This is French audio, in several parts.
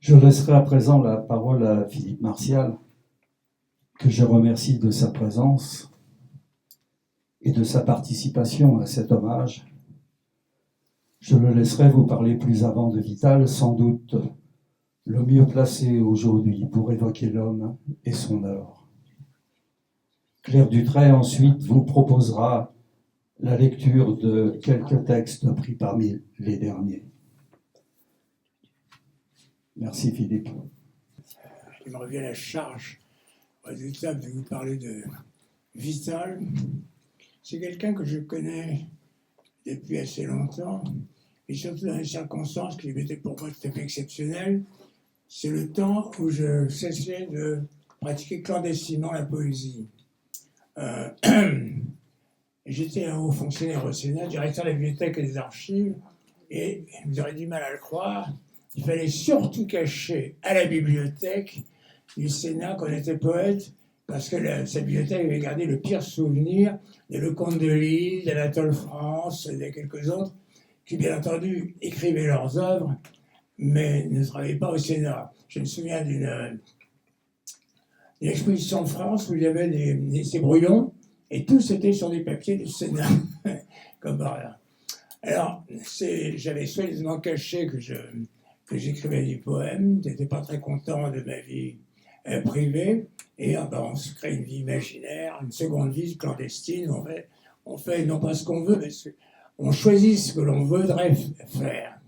Je laisserai à présent la parole à Philippe Martial, que je remercie de sa présence et de sa participation à cet hommage. Je le laisserai vous parler plus avant de Vital, sans doute le mieux placé aujourd'hui pour évoquer l'homme et son œuvre. Claire Dutray ensuite vous proposera la lecture de quelques textes pris parmi les derniers. Merci Philippe. Il me revient la charge résultat de vous parler de Vital. C'est quelqu'un que je connais depuis assez longtemps, et surtout dans les circonstances qui étaient pour moi tout à fait exceptionnelles. C'est le temps où je cessais de pratiquer clandestinement la poésie. J'étais un haut fonctionnaire au Sénat, directeur de la bibliothèque et des archives, et vous aurez du mal à le croire, il fallait surtout cacher à la bibliothèque du Sénat qu'on était poète, parce que sa bibliothèque avait gardé le pire souvenir de Leconte de Lisle, d'Anatole France, et de quelques autres, qui bien entendu écrivaient leurs œuvres, mais ne travaillaient pas au Sénat. Je me souviens d'une exposition de France où il y avait ces brouillons, et tout c'était sur des papiers du Sénat, comme par là. Alors, j'avais soigneusement caché que j'écrivais du poème, je n'étais pas très content de ma vie privée, et on se crée une vie imaginaire, une seconde vie clandestine, on fait non pas ce qu'on veut, mais on choisit ce que l'on voudrait faire.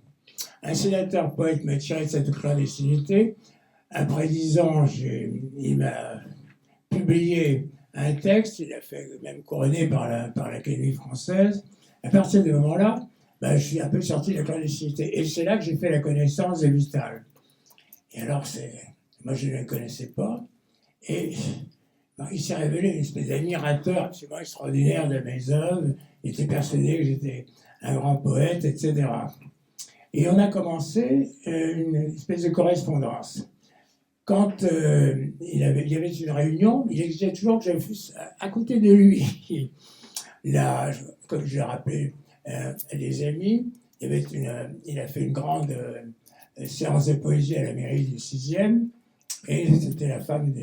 Un sénateur poète m'a tiré de cette clandestinité. Après 10 ans, il m'a publié un texte, il a fait même couronné par l'Académie française. À partir de ce moment-là, je suis un peu sorti de la clandestinité. Et c'est là que j'ai fait la connaissance de Vital. Et alors, moi, je ne le connaissais pas. Et il s'est révélé une espèce d'admirateur absolument extraordinaire de mes œuvres. Il était persuadé que j'étais un grand poète, etc. Et on a commencé une espèce de correspondance. Quand il y avait une réunion, il exigeait toujours que je fusse à côté de lui. Là, comme je l'ai rappelé à des amis, il a fait une grande séance de poésie à la mairie du 6e, et c'était la femme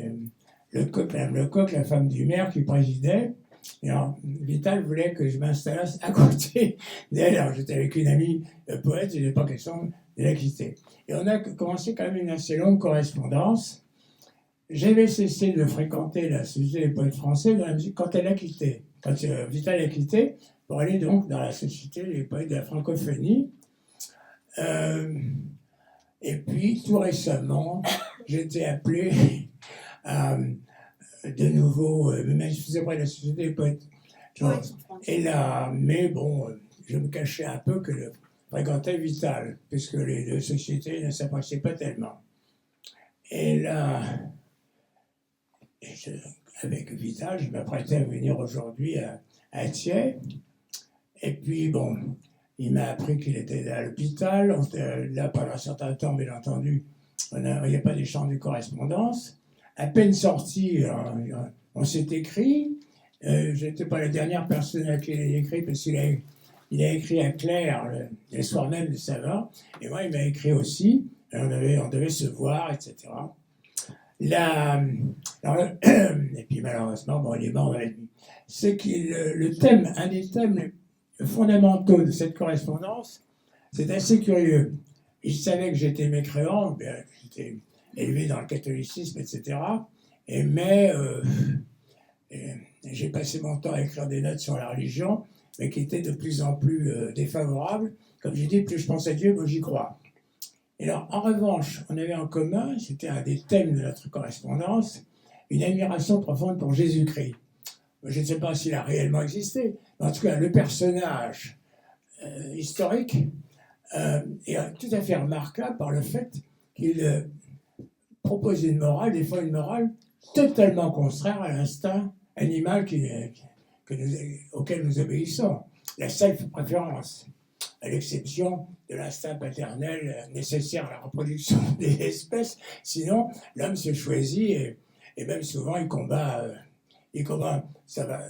Madame Lecoq, la femme du maire, qui présidait. Et alors, Vital voulait que je m'installasse à côté d'elle. Alors, j'étais avec une amie poète, il n'était pas question de la quitter. Et on a commencé quand même une assez longue correspondance. J'avais cessé de fréquenter la Société des poètes français dans la musique quand elle a quitté. Quand Vital a quitté, pour aller donc dans la Société des poètes de la francophonie. Et puis, tout récemment, j'ai été appelé à de nouveau me manifester auprès de la Société des poètes. Et là, mais bon, je me cachais un peu que je fréquentais Vital, puisque les deux sociétés ne s'appréciaient pas tellement. Et là, avec Vital, je m'apprêtais à venir aujourd'hui à Thiers. Et puis, bon, il m'a appris qu'il était à l'hôpital. Là, pendant un certain temps, bien entendu, il n'y a pas d'échange de correspondance. À peine sorti, on s'est écrit. Je n'étais pas la dernière personne à qui il a écrit, parce qu'il a écrit à Claire le soir même de sa mort. Et moi, il m'a écrit aussi. On devait se voir, etc. Et puis malheureusement, bon, il est mort dans la nuit. C'est que un des thèmes fondamentaux de cette correspondance, c'est assez curieux. Il savait que j'étais mécréant, j'étais élevé dans le catholicisme, etc. Mais j'ai passé mon temps à écrire des notes sur la religion, mais qui étaient de plus en plus défavorables. Comme j'ai dit, plus je pense à Dieu, plus j'y crois. Et alors, en revanche, on avait en commun, c'était un des thèmes de notre correspondance, une admiration profonde pour Jésus-Christ. Je ne sais pas s'il a réellement existé, mais en tout cas, le personnage historique est tout à fait remarquable par le fait qu'il propose une morale, des fois une morale totalement contraire à l'instinct animal auquel nous obéissons, la self-préférence, à l'exception de l'instinct paternel nécessaire à la reproduction des espèces. Sinon, l'homme se choisit et même souvent il combat. Ça va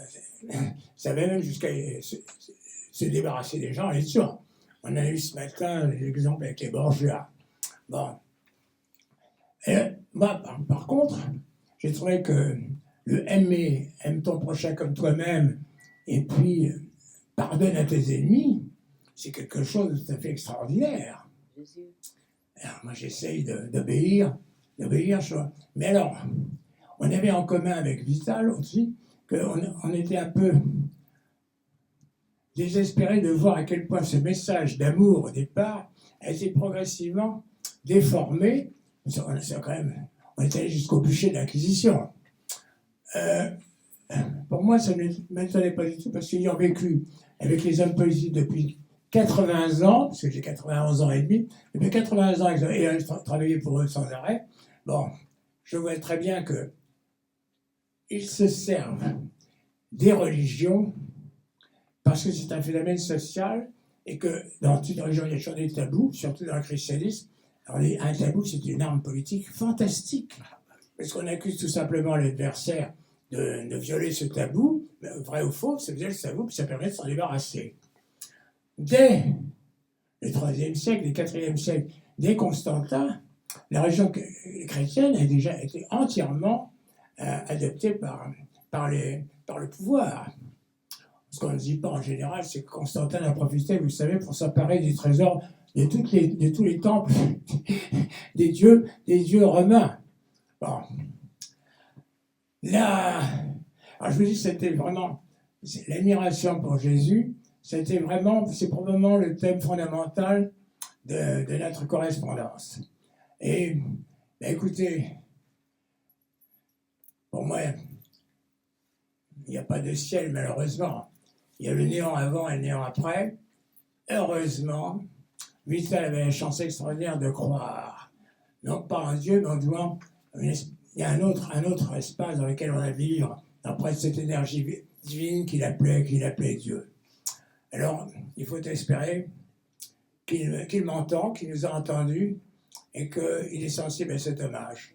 même jusqu'à se débarrasser des gens, et sûr. On a eu ce matin l'exemple avec les Borgia. Bon. Et moi, par contre, j'ai trouvé que le aimer, aime ton prochain comme toi-même, et puis pardonne à tes ennemis, c'est quelque chose de tout à fait extraordinaire. Alors moi, j'essaye d'obéir, mais alors, on avait en commun avec Vital aussi qu'on était un peu désespéré de voir à quel point ce message d'amour au départ a été progressivement déformé. On est allé jusqu'au bûcher de l'Inquisition. Pour moi, ça ne m'étonnait pas du tout parce qu'ayant vécu avec les hommes politiques depuis 80 ans, parce que j'ai 91 ans et demi, depuis 80 ans et travaillé pour eux sans arrêt, bon, je vois très bien qu'ils se servent des religions parce que c'est un phénomène social et que dans toute religion, il y a toujours des tabous, surtout dans le christianisme. Alors, un tabou, c'est une arme politique fantastique parce qu'on accuse tout simplement l'adversaire de violer ce tabou, vrai ou faux, ça violer ce tabou, puis ça permet de s'en débarrasser. Dès le IIIe siècle, le IVe siècle, dès Constantin, la religion chrétienne a déjà été entièrement adoptée par le pouvoir. Ce qu'on ne dit pas en général, c'est que Constantin a profité, vous savez, pour s'emparer des trésors de tous les temples des dieux romains. Bon. Là, alors je vous dis, c'était vraiment l'admiration pour Jésus. C'est probablement le thème fondamental de notre correspondance. Et, écoutez, pour moi, il n'y a pas de ciel, malheureusement. Il y a le néant avant et le néant après. Heureusement, Vital avait la chance extraordinaire de croire, non pas en Dieu, mais en disant, il y a un autre espace dans lequel on va vivre, après cette énergie divine qu'il appelait Dieu. Alors, il faut espérer qu'il m'entend, qu'il nous a entendus, et qu'il est sensible à cet hommage.